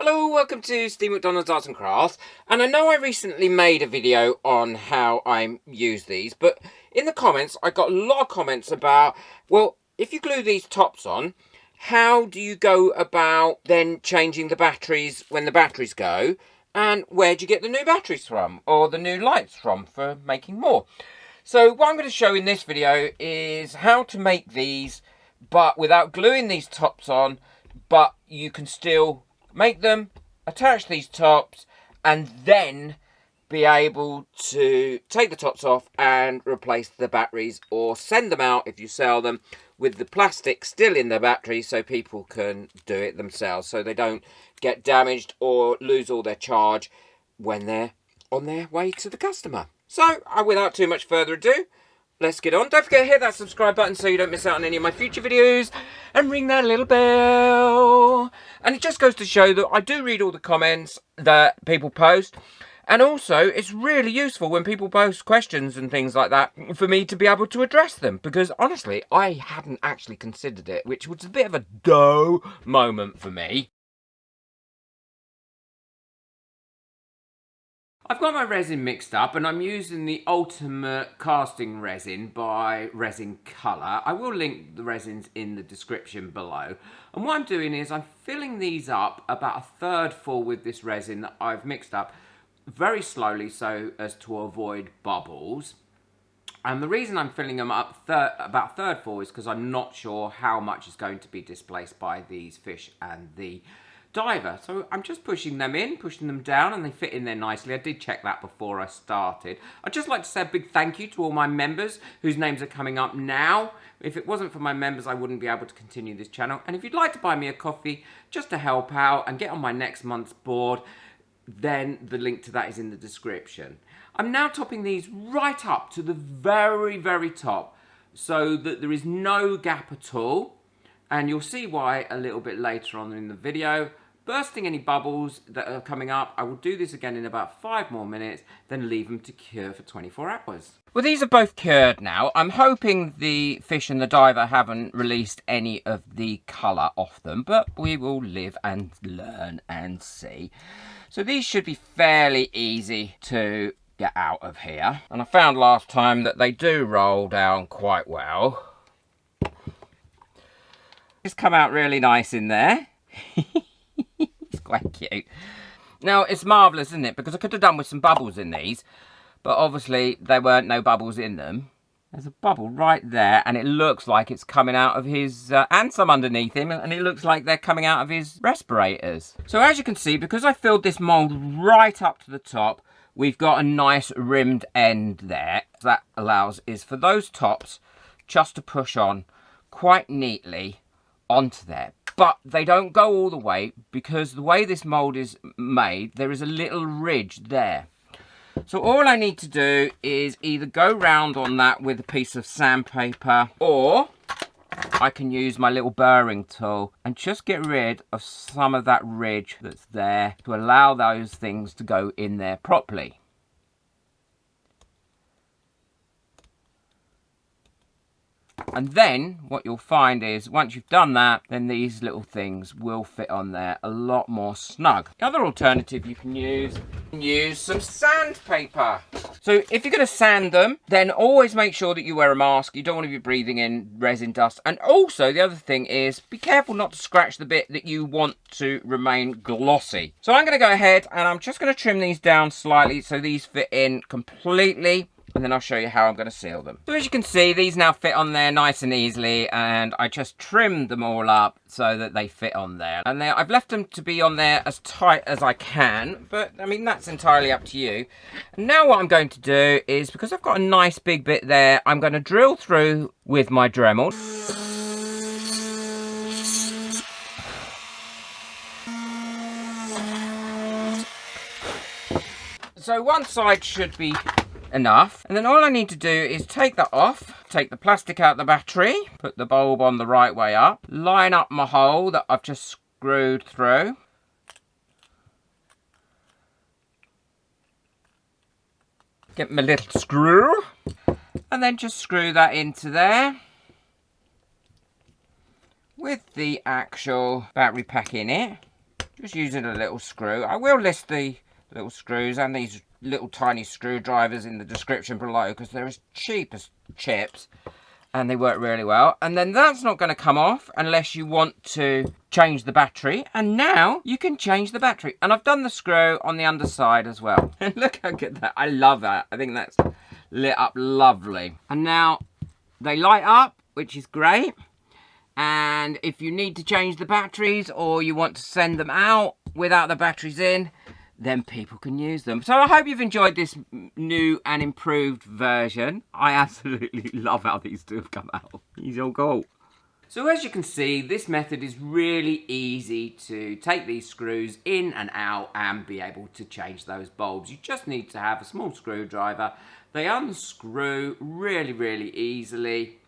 Hello, welcome to Steve McDonald's Arts and Crafts. And I know I recently made a video on how I use these, but in the comments I got a lot of comments about, well, if you glue these tops on, how do you go about then changing the batteries when the batteries go? And where do you get the new batteries from, or the new lights from for making more? So what I'm going to show in this video is how to make these, but without gluing these tops on, but you can still make them, attach these tops, and then be able to take the tops off and replace the batteries, or send them out if you sell them with the plastic still in the battery so people can do it themselves, so they don't get damaged or lose all their charge when they're on their way to the customer. So without too much further ado, let's get on. Don't forget to hit that subscribe button so you don't miss out on any of my future videos, and ring that little bell. And it just goes to show that I do read all the comments that people post, and also it's really useful when people post questions and things like that for me to be able to address them, because honestly I hadn't actually considered it, which was a bit of a duh moment for me. I've got my resin mixed up, and I'm using the Ultimate Casting Resin by Resin Colour. I will link the resins in the description below. And what I'm doing is I'm filling these up about a third full with this resin that I've mixed up very slowly so as to avoid bubbles. And the reason I'm filling them up about a third full is because I'm not sure how much is going to be displaced by these fish and the diver. So I'm just pushing them in, pushing them down, and they fit in there nicely. I did check that before I started. I'd just like to say a big thank you to all my members whose names are coming up now. If it wasn't for my members, I wouldn't be able to continue this channel. And if you'd like to buy me a coffee just to help out and get on my next month's board, then the link to that is in the description. I'm now topping these right up to the very, very top so that there is no gap at all. And you'll see why a little bit later on in the video. Bursting any bubbles that are coming up, I will do this again in about 5 more minutes, then leave them to cure for 24 hours. Well, these are both cured now. I'm hoping the fish and the diver haven't released any of the colour off them, but we will live and learn and see. So these should be fairly easy to get out of here. And I found last time that they do roll down quite well. It's come out really nice in there. It's quite cute. Now, it's marvellous, isn't it? Because I could have done with some bubbles in these, but obviously there weren't no bubbles in them. There's a bubble right there, and it looks like it's coming out of his, and some underneath him, and it looks like they're coming out of his respirators. So as you can see, because I filled this mould right up to the top, we've got a nice rimmed end there. That allows is for those tops just to push on quite neatly onto there. But they don't go all the way, because the way this mould is made, there is a little ridge there. So all I need to do is either go round on that with a piece of sandpaper, or I can use my little burring tool and just get rid of some of that ridge that's there to allow those things to go in there properly. And then what you'll find is once you've done that, then these little things will fit on there a lot more snug. The other alternative you can use some sandpaper. So if you're going to sand them, then always make sure that you wear a mask. You don't want to be breathing in resin dust. And also the other thing is be careful not to scratch the bit that you want to remain glossy. So I'm going to go ahead and I'm just going to trim these down slightly so these fit in completely. And then I'll show you how I'm going to seal them. So as you can see, these now fit on there nice and easily, and I just trimmed them all up so that they fit on there. And I've left them to be on there as tight as I can, but I mean, that's entirely up to you. And now what I'm going to do is, because I've got a nice big bit there, I'm going to drill through with my Dremel. So one side should be enough, and then all I need to do is take that off, take the plastic out the battery, put the bulb on the right way up, line up my hole that I've just screwed through, get my little screw, and then just screw that into there with the actual battery pack in it. just using a little screw. I will list the little screws and these little tiny screwdrivers in the description below because they're as cheap as chips and they work really well. And then that's not going to come off unless you want to change the battery. And now you can change the battery. And I've done the screw on the underside as well. Look how good that, I love that. I think that's lit up lovely. And now they light up, which is great. And if you need to change the batteries or you want to send them out without the batteries in, then people can use them. So I hope you've enjoyed this new and improved version. I absolutely love how these two have come out. These are cool. So as you can see, this method is really easy to take these screws in and out and be able to change those bulbs. You just need to have a small screwdriver. They unscrew really, really easily.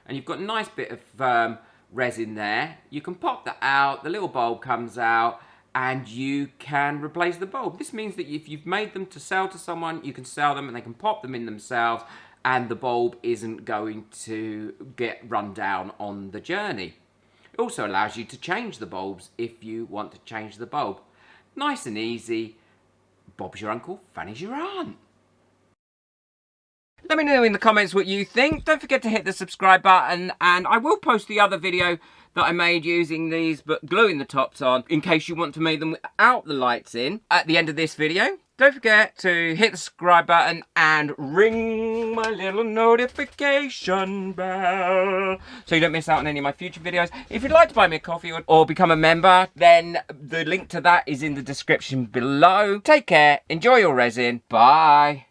And you've got a nice bit of resin there. You can pop that out, the little bulb comes out, and you can replace the bulb. This means that if you've made them to sell to someone, you can sell them and they can pop them in themselves and the bulb isn't going to get run down on the journey. It also allows you to change the bulbs if you want to change the bulb. Nice and easy. Bob's your uncle, Fanny's your aunt. Let me know in the comments what you think. Don't forget to hit the subscribe button, and I will post the other video that I made using these but gluing the tops on in case you want to make them without the lights in at the end of this video. Don't forget to hit the subscribe button and ring my little notification bell so you don't miss out on any of my future videos. If you'd like to buy me a coffee or become a member, then the link to that is in the description below. Take care, enjoy your resin, bye.